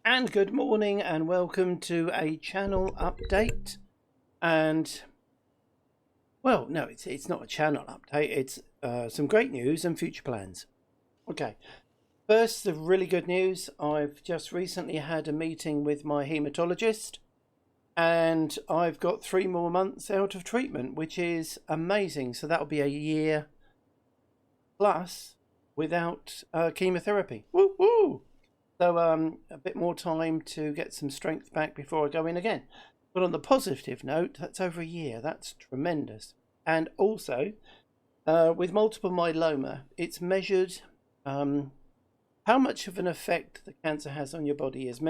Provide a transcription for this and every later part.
And good morning and welcome to a channel update. And well, no, it's not a channel update, it's some great news and future plans. Okay, first, the really good news. I've just recently had a meeting with my hematologist and I've got 3 more months out of treatment, which is amazing. So that'll be a year plus without chemotherapy. Woo woo! So a bit more time to get some strength back before I go in again. But on the positive note, that's over a year. That's tremendous. And also, with multiple myeloma, it's measured how much of an effect the cancer has on your body is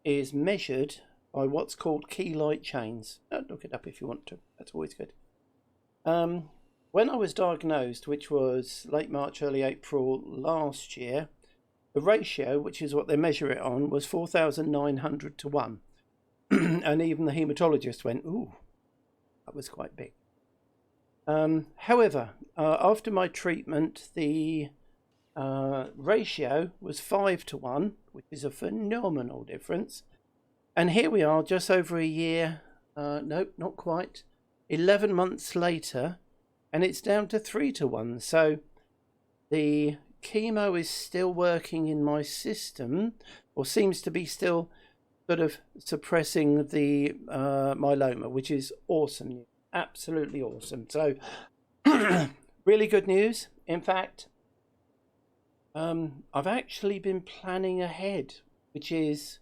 is measured by what's called key light chains. Look it up if you want to. That's always good. When I was diagnosed, which was late March, early April last year, the ratio, which is what they measure it on, was 4,900 to 1. And even the hematologist went, ooh, that was quite big. However, after my treatment, the ratio was 5 to 1, which is a phenomenal difference. And here we are, just over a year, nope, not quite, 11 months later, and it's down to 3 to 1. So the chemo is still working in my system, or seems to be still sort of suppressing the myeloma, which is awesome. Absolutely awesome. So really good news. In fact, I've actually been planning ahead, which is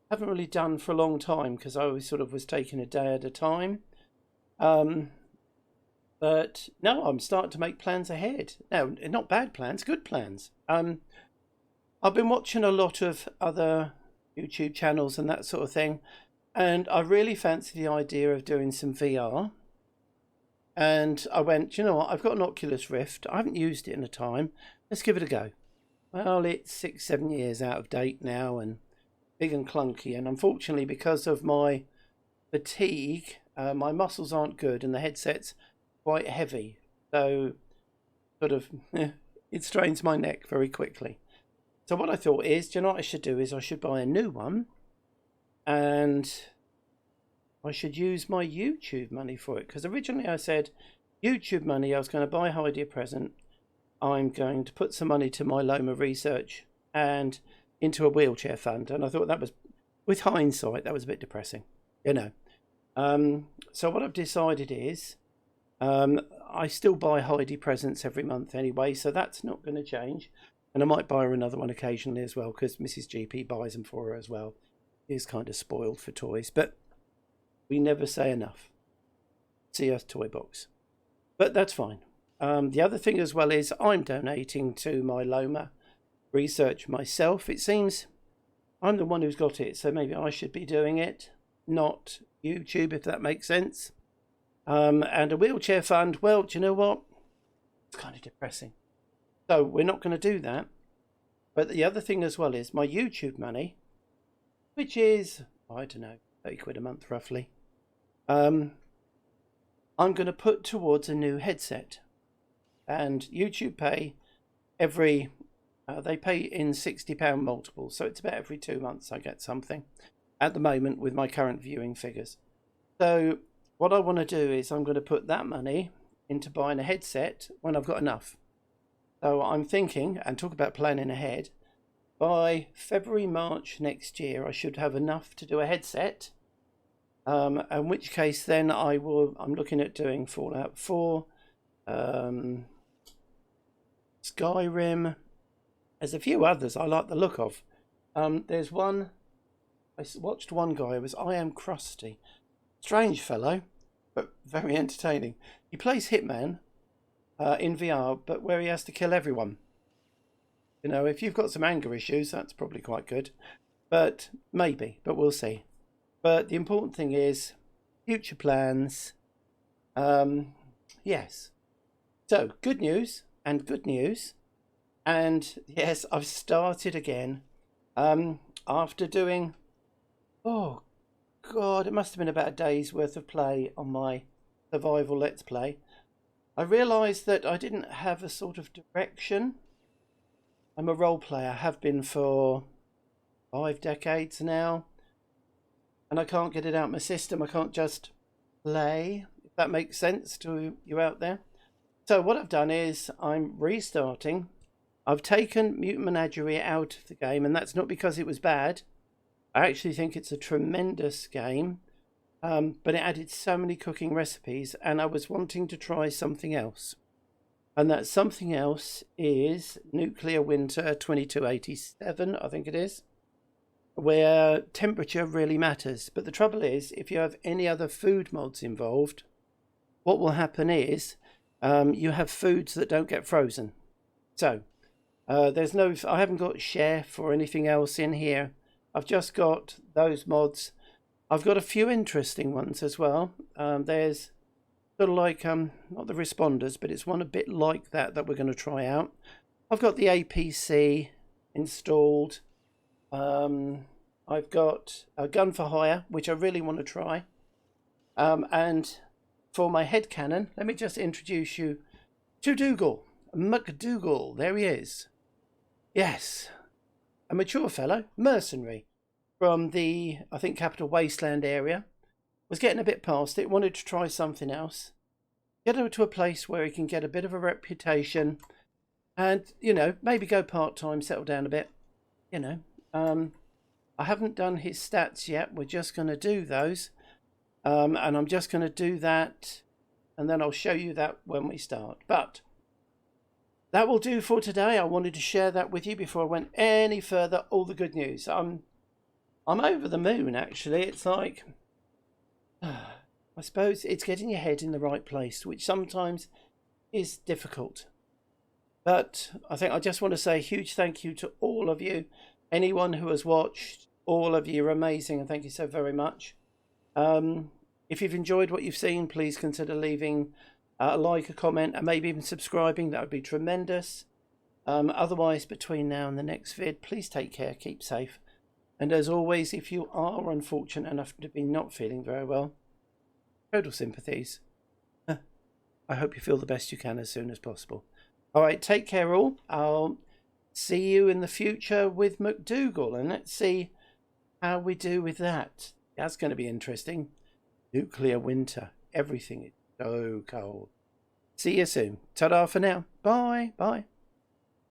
haven't really done for a long time because I always sort of was taking a day at a time. But no, I'm starting to make plans ahead. No, not bad plans, good plans. I've been watching a lot of other YouTube channels and that sort of thing, and I really fancy the idea of doing some VR. And I went, you know what, I've got an Oculus Rift. I haven't used it in a time. Let's give it a go. Well, it's 6-7 years out of date now and big and clunky. And unfortunately, because of my fatigue, my muscles aren't good and the headset's quite heavy, so sort of it strains my neck very quickly. So what I thought is, do you know what I should do is I should buy a new one and I should use my YouTube money for it, because originally I said YouTube money, I was going to buy Heidi a present, I'm going to put some money to myeloma research and into a wheelchair fund. And I thought that was, with hindsight, that was a bit depressing, you know. So what I've decided is I still buy Heidi presents every month anyway, so that's not going to change. And I might buy her another one occasionally as well, because Mrs. GP buys them for her as well. She's kind of spoiled for toys, but we never say enough. See us toy box. But that's fine. The other thing as well is I'm donating to myeloma research myself. It seems I'm the one who's got it, so maybe I should be doing it, not YouTube, if that makes sense. And a wheelchair fund, well, do you know what? It's kind of depressing. So we're not going to do that. But the other thing as well is my YouTube money, which is, I don't know, 30 quid a month roughly. I'm going to put towards a new headset. And YouTube pay every, they pay in £60 multiples. So it's about every 2 months I get something at the moment with my current viewing figures. So what I want to do is I'm going to put that money into buying a headset when I've got enough. So I'm thinking, and talk about planning ahead, by February, March next year, I should have enough to do a headset. In which case then I'm looking at doing Fallout 4, Skyrim. There's a few others I like the look of. There's one, I watched one guy, it was I Am Krusty. Strange fellow, but very entertaining. He plays Hitman in VR, but where he has to kill everyone. You know, if you've got some anger issues, that's probably quite good. But maybe, but we'll see. But the important thing is future plans. Yes. So, good news and good news. And yes, I've started again. After doing, oh God, it must have been about a day's worth of play on my survival Let's Play. I realised that I didn't have a sort of direction I'm a role player, have been for 5 decades now, and I can't get it out of my system. I can't just play, if that makes sense to you out there. So what I've done is I'm restarting. I've taken Mutant Menagerie out of the game, and that's not because it was bad. I actually think it's a tremendous game, but it added so many cooking recipes, and I was wanting to try something else. And that something else is Nuclear Winter 2287, I think it is, where temperature really matters. But the trouble is, if you have any other food mods involved, what will happen is you have foods that don't get frozen. So I haven't got chef or anything else in here. I've just got those mods. I've got a few interesting ones as well. There's sort of like not the responders, but it's one a bit like that we're going to try out. I've got the APC installed. I've got a gun for hire, which I really want to try. And for my headcanon, let me just introduce you to Dougal, McDougal. There he is. Yes, a mature fellow, mercenary from the, I think, Capital Wasteland area. Was getting a bit past it, wanted to try something else. Get over to a place where he can get a bit of a reputation and, you know, maybe go part-time, settle down a bit, you know. I haven't done his stats yet. We're just going to do those. And I'm just going to do that, and then I'll show you that when we start. But that will do for today. I wanted to share that with you before I went any further. All the good news. I'm over the moon, actually. It's like, I suppose it's getting your head in the right place, which sometimes is difficult. But I think I just want to say a huge thank you to all of you. Anyone who has watched, all of you are amazing, and thank you so very much. If you've enjoyed what you've seen, please consider leaving a like, a comment, and maybe even subscribing. That would be tremendous. Otherwise, between now and the next vid, please take care, keep safe. And as always, if you are unfortunate enough to be not feeling very well, total sympathies. I hope you feel the best you can as soon as possible. All right, take care all. I'll see you in the future with McDougal, and let's see how we do with that. That's going to be interesting. Nuclear winter. Everything is so cold. See you soon. Ta-da for now. Bye. Bye.